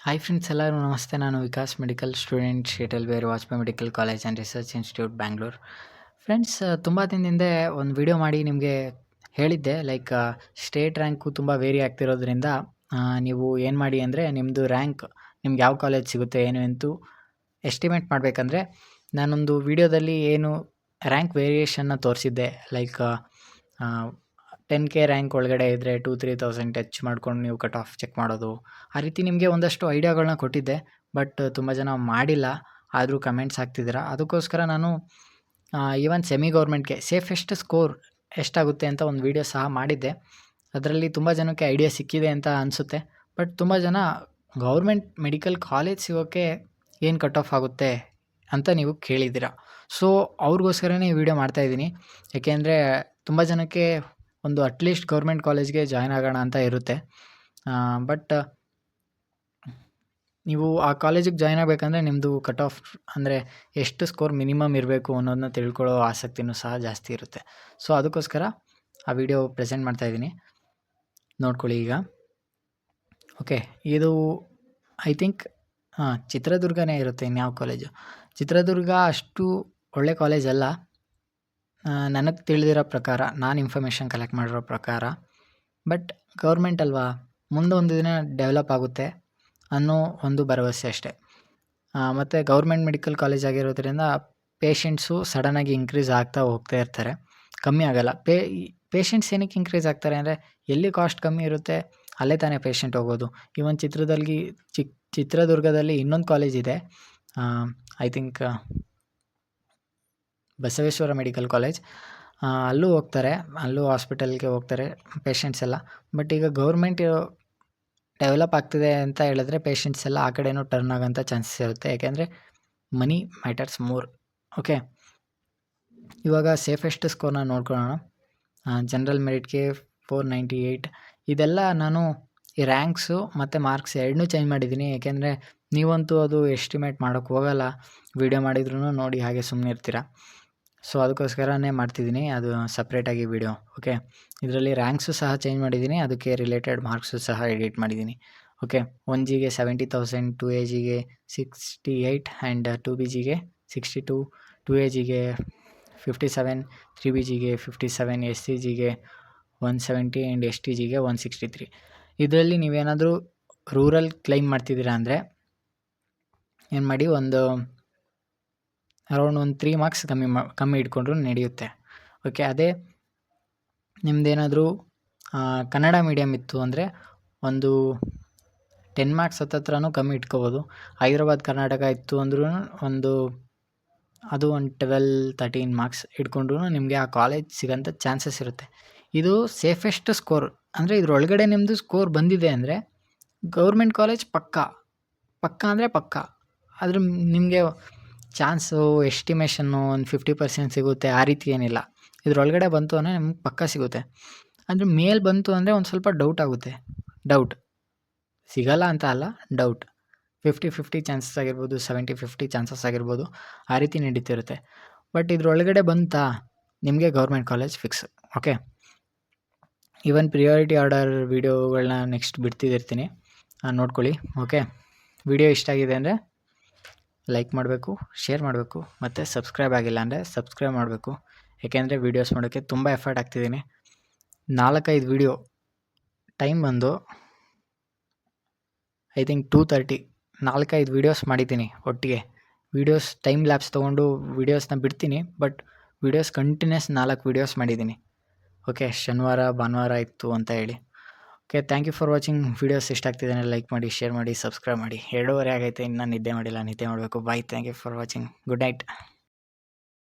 Hi friends, ಎಲ್ಲರೂ ನಮಸ್ತೆ. ನಾನು ವಿಕಾಸ್ ಮೆಡಿಕಲ್ ಸ್ಟೂಡೆಂಟ್, ಶೀಟಲ್ ಬೇರ್ Vajpayee medical college and research institute, Bangalore. Friends, ತುಂಬ ದಿನದಿಂದ ಒಂದು ವಿಡಿಯೋ ಮಾಡಿ ನಿಮಗೆ ಹೇಳಿದ್ದೆ, ಲೈಕ್ ಸ್ಟೇಟ್ ರ್ಯಾಂಕು ತುಂಬ ವೇರಿ ಆಗ್ತಿರೋದ್ರಿಂದ ನೀವು ಏನು ಮಾಡಿ ಅಂದರೆ ನಿಮ್ಮದು ರ್ಯಾಂಕ್ ನಿಮ್ಗೆ ಯಾವ ಕಾಲೇಜ್ ಸಿಗುತ್ತೆ ಏನು ಅಂತೂ ಎಸ್ಟಿಮೇಟ್ ಮಾಡಬೇಕಂದ್ರೆ ನಾನೊಂದು ವಿಡಿಯೋದಲ್ಲಿ ಏನು ರ್ಯಾಂಕ್ ವೇರಿಯೇಷನ್ನ ತೋರಿಸಿದ್ದೆ. ಲೈಕ್ 10K ರ್ಯಾಂಕ್ ಒಳಗಡೆ ಇದ್ದರೆ 2-3,000 ಟಚ್ ಮಾಡ್ಕೊಂಡು ನೀವು ಕಟ್ ಆಫ್ ಚೆಕ್ ಮಾಡೋದು. ಆ ರೀತಿ ನಿಮಗೆ ಒಂದಷ್ಟು ಐಡಿಯಾಗಳನ್ನ ಕೊಟ್ಟಿದ್ದೆ. ಬಟ್ ತುಂಬ ಜನ ಮಾಡಿಲ್ಲ, ಆದರೂ ಕಮೆಂಟ್ಸ್ ಹಾಕ್ತಿದ್ದೀರಾ. ಅದಕ್ಕೋಸ್ಕರ ನಾನು ಈವನ್ ಸೆಮಿ ಗೌರ್ಮೆಂಟ್ಗೆ ಸೇಫೆಸ್ಟ್ ಸ್ಕೋರ್ ಎಷ್ಟಾಗುತ್ತೆ ಅಂತ ಒಂದು ವಿಡಿಯೋ ಸಹ ಮಾಡಿದ್ದೆ. ಅದರಲ್ಲಿ ತುಂಬ ಜನಕ್ಕೆ ಐಡಿಯಾ ಸಿಕ್ಕಿದೆ ಅಂತ ಅನಿಸುತ್ತೆ. ಬಟ್ ತುಂಬ ಜನ ಗೌರ್ಮೆಂಟ್ ಮೆಡಿಕಲ್ ಕಾಲೇಜ್ ಸಿಗೋಕ್ಕೆ ಏನು ಕಟ್ ಆಫ್ ಆಗುತ್ತೆ ಅಂತ ನೀವು ಕೇಳಿದ್ದೀರಾ. ಸೊ ಅವ್ರಿಗೋಸ್ಕರನೇ ಈ ವಿಡಿಯೋ ಮಾಡ್ತಾಯಿದ್ದೀನಿ. ಏಕೆಂದರೆ ತುಂಬ ಜನಕ್ಕೆ ಒಂದು ಅಟ್ಲೀಸ್ಟ್ ಗೌರ್ಮೆಂಟ್ ಕಾಲೇಜ್ಗೆ ಜಾಯ್ನ್ ಆಗೋಣ ಅಂತ ಇರುತ್ತೆ. ಬಟ್ ನೀವು ಆ ಕಾಲೇಜಿಗೆ ಜಾಯ್ನ್ ಆಗಬೇಕಂದ್ರೆ ನಿಮ್ಮದು ಕಟ್ ಆಫ್ ಅಂದರೆ ಎಷ್ಟು ಸ್ಕೋರ್ ಮಿನಿಮಮ್ ಇರಬೇಕು ಅನ್ನೋದನ್ನ ತಿಳ್ಕೊಳ್ಳೋ ಆಸಕ್ತಿನೂ ಸಹ ಜಾಸ್ತಿ ಇರುತ್ತೆ. ಸೊ ಅದಕ್ಕೋಸ್ಕರ ಆ ವಿಡಿಯೋ ಪ್ರೆಸೆಂಟ್ ಮಾಡ್ತಾಯಿದ್ದೀನಿ, ನೋಡ್ಕೊಳ್ಳಿ ಈಗ. ಓಕೆ, ಇದು ಐ ಥಿಂಕ್ ಚಿತ್ರದುರ್ಗನೇ ಇರುತ್ತೆ. ಇನ್ಯಾವ ಕಾಲೇಜು? ಚಿತ್ರದುರ್ಗ ಅಷ್ಟು ಒಳ್ಳೆ ಕಾಲೇಜ್ ಅಲ್ಲ ನನಗೆ ತಿಳಿದಿರೋ ಪ್ರಕಾರ, ನಾನು ಇನ್ಫಾರ್ಮೇಷನ್ ಕಲೆಕ್ಟ್ ಮಾಡಿರೋ ಪ್ರಕಾರ. ಬಟ್ ಗೌರ್ಮೆಂಟ್ ಅಲ್ವಾ, ಮುಂದೆ ಒಂದು ದಿನ ಡೆವಲಪ್ ಆಗುತ್ತೆ ಅನ್ನೋ ಒಂದು ಭರವಸೆ ಅಷ್ಟೇ. ಮತ್ತು ಗೌರ್ಮೆಂಟ್ ಮೆಡಿಕಲ್ ಕಾಲೇಜ್ ಆಗಿರೋದ್ರಿಂದ ಪೇಷಂಟ್ಸು ಸಡನ್ನಾಗಿ ಇನ್ಕ್ರೀಸ್ ಆಗ್ತಾ ಹೋಗ್ತಾ ಇರ್ತಾರೆ, ಕಮ್ಮಿ ಆಗೋಲ್ಲ. ಪೇಷಂಟ್ಸ್ ಏನಕ್ಕೆ ಇನ್ಕ್ರೀಸ್ ಆಗ್ತಾರೆ ಅಂದರೆ ಎಲ್ಲಿ ಕಾಸ್ಟ್ ಕಮ್ಮಿ ಇರುತ್ತೆ ಅಲ್ಲೇ ತಾನೇ ಪೇಷಂಟ್ ಹೋಗೋದು. ಇವನ್ ಚಿತ್ರದುರ್ಗದಲ್ಲಿ ಇನ್ನೊಂದು ಕಾಲೇಜ್ ಇದೆ, I think Basaveshwara medical college. ಅಲ್ಲೂ ಹೋಗ್ತಾರೆ, ಅಲ್ಲೂ ಹಾಸ್ಪಿಟಲ್ಗೆ ಹೋಗ್ತಾರೆ ಪೇಷಂಟ್ಸ್ ಎಲ್ಲ. ಬಟ್ ಈಗ ಗೌರ್ಮೆಂಟ್ ಡೆವಲಪ್ ಆಗ್ತಿದೆ ಅಂತ ಹೇಳಿದ್ರೆ ಪೇಷಂಟ್ಸ್ ಎಲ್ಲ ಆ ಕಡೆನೂ ಟರ್ನ್ ಆಗೋಂಥ ಚಾನ್ಸಸ್ ಇರುತ್ತೆ. ಯಾಕೆಂದರೆ ಮನಿ ಮ್ಯಾಟರ್ಸ್ ಮೋರ್. ಓಕೆ, ಇವಾಗ ಸೇಫೆಸ್ಟ್ ಸ್ಕೋರ್ನ ನೋಡ್ಕೊಳ್ಳೋಣ. ಜನರಲ್ ಮೆರಿಟ್ಗೆ 498. ಇದೆಲ್ಲ ನಾನು ಈ ರ್ಯಾಂಕ್ಸು ಮತ್ತು ಮಾರ್ಕ್ಸ್ ಎರಡನ್ನೂ ಚೇಂಜ್ ಮಾಡಿದ್ದೀನಿ. ಏಕೆಂದರೆ ನೀವಂತೂ ಅದು ಎಸ್ಟಿಮೇಟ್ ಮಾಡೋಕ್ಕೆ ಹೋಗಲ್ಲ, ವಿಡಿಯೋ ಮಾಡಿದ್ರೂ ನೋಡಿ ಹಾಗೆ ಸುಮ್ಮನೆ ಇರ್ತೀರ. ಸೊ ಅದಕ್ಕೋಸ್ಕರನೇ ಮಾಡ್ತಿದ್ದೀನಿ, ಅದು ಸಪ್ರೇಟಾಗಿ ವಿಡಿಯೋ. ಓಕೆ, ಇದರಲ್ಲಿ ರ್ಯಾಂಕ್ಸು ಸಹ ಚೇಂಜ್ ಮಾಡಿದ್ದೀನಿ, ಅದಕ್ಕೆ ರಿಲೇಟೆಡ್ ಮಾರ್ಕ್ಸು ಸಹ ಎಡಿಟ್ ಮಾಡಿದ್ದೀನಿ. ಓಕೆ, 1Gಗೆ 70,000, 2AGಗೆ 68 ಆ್ಯಂಡ್ 2BGಗೆ 62, 2AGಗೆ 57, 3BGಗೆ 57, SCGಗೆ 170 ಆ್ಯಂಡ್ STGಗೆ 163. ಇದರಲ್ಲಿ ನೀವೇನಾದರೂ ರೂರಲ್ ಕ್ಲೈಮ್ ಮಾಡ್ತಿದ್ದೀರಾ ಅಂದರೆ ಏನು ಮಾಡಿ, ಒಂದು ಅರೌಂಡ್ 3 ಮಾರ್ಕ್ಸ್ ಕಮ್ಮಿ ಇಟ್ಕೊಂಡ್ರೂ ನಡೆಯುತ್ತೆ. ಓಕೆ, ಅದೇ ನಿಮ್ಮದೇನಾದರೂ ಕನ್ನಡ ಮೀಡಿಯಮ್ ಇತ್ತು ಅಂದರೆ ಒಂದು 10 ಮಾರ್ಕ್ಸ್ ಹತ್ತತ್ರನೂ ಕಮ್ಮಿ ಇಟ್ಕೋಬೋದು. ಹೈದರಾಬಾದ್ ಕರ್ನಾಟಕ ಇತ್ತು ಅಂದ್ರೂ ಒಂದು 12-13 ಮಾರ್ಕ್ಸ್ ಇಟ್ಕೊಂಡ್ರೂ ನಿಮಗೆ ಆ ಕಾಲೇಜ್ ಸಿಗೋಂಥ ಚಾನ್ಸಸ್ ಇರುತ್ತೆ. ಇದು ಸೇಫೆಸ್ಟ್ ಸ್ಕೋರ್ ಅಂದರೆ ಇದರೊಳಗಡೆ ನಿಮ್ಮದು ಸ್ಕೋರ್ ಬಂದಿದೆ ಅಂದರೆ ಗೌರ್ಮೆಂಟ್ ಕಾಲೇಜ್ ಪಕ್ಕಾ ಅಂದರೆ ಪಕ್ಕಾ. ಆದರೆ ನಿಮಗೆ ಚಾನ್ಸು ಎಸ್ಟಿಮೇಷನ್ನು ಒಂದು 50% ಸಿಗುತ್ತೆ, ಆ ರೀತಿ ಏನಿಲ್ಲ. ಇದರೊಳಗಡೆ ಬಂತು ಅಂದರೆ ನಿಮ್ಗೆ ಪಕ್ಕಾ ಸಿಗುತ್ತೆ. ಅಂದರೆ ಮೇಲ್ ಬಂತು ಅಂದರೆ ಒಂದು ಸ್ವಲ್ಪ ಡೌಟ್ ಸಿಗಲ್ಲ ಅಂತ ಅಲ್ಲ, ಡೌಟ್ 50-50 ಚಾನ್ಸಸ್ ಆಗಿರ್ಬೋದು, 70-50 ಚಾನ್ಸಸ್ ಆಗಿರ್ಬೋದು, ಆ ರೀತಿ ನಡೀತಿರುತ್ತೆ. ಬಟ್ ಇದರೊಳಗಡೆ ಬಂತಾ ನಿಮಗೆ government college fix. Okay, even priority order ವೀಡಿಯೋಗಳನ್ನ ನೆಕ್ಸ್ಟ್ ಬಿಡ್ತಿರ್ತೀನಿ, ನೋಡ್ಕೊಳ್ಳಿ. ಓಕೆ, ವಿಡಿಯೋ ಇಷ್ಟ ಆಗಿದೆ ಅಂದರೆ ಲೈಕ್ ಮಾಡಬೇಕು, ಶೇರ್ ಮಾಡಬೇಕು, ಮತ್ತು ಸಬ್ಸ್ಕ್ರೈಬ್ ಆಗಿಲ್ಲ ಅಂದರೆ ಸಬ್ಸ್ಕ್ರೈಬ್ ಮಾಡಬೇಕು. ಏಕೆಂದರೆ ವೀಡಿಯೋಸ್ ಮಾಡೋಕ್ಕೆ ತುಂಬ ಎಫರ್ಟ್ ಹಾಕ್ತಿದ್ದೀನಿ. 4-5 ವೀಡಿಯೋ, ಟೈಮ್ ಬಂದು ಐ ಥಿಂಕ್ 2:30, 4-5 ವೀಡಿಯೋಸ್ ಮಾಡಿದ್ದೀನಿ ಒಟ್ಟಿಗೆ. ವೀಡಿಯೋಸ್ ಟೈಮ್ ಲ್ಯಾಪ್ಸ್ ತೊಗೊಂಡು ವೀಡಿಯೋಸ್ನ ಬಿಡ್ತೀನಿ, ಬಟ್ ವೀಡಿಯೋಸ್ ಕಂಟಿನ್ಯೂಸ್ 4 ವೀಡಿಯೋಸ್ ಮಾಡಿದ್ದೀನಿ. ಓಕೆ, ಶನಿವಾರ ಭಾನುವಾರ ಇತ್ತು ಅಂತ ಹೇಳಿ. Okay, thank you for watching. Videos ಇಷ್ಟ ಆಗ್ತಿದ್ದಾನೆ ಲೈಕ್ ಮಾಡಿ, ಶೇರ್ ಮಾಡಿ, ಸಬ್ಸ್ಕ್ರೈಬ್ ಮಾಡಿ. 2:30 ಆಗೈತೆ, ಇನ್ನೂ ನಿದ್ದೆ ಮಾಡಿಲ್ಲ, ನಿದ್ದೆ ಮಾಡಬೇಕು. Bye, thank you for watching. Good night.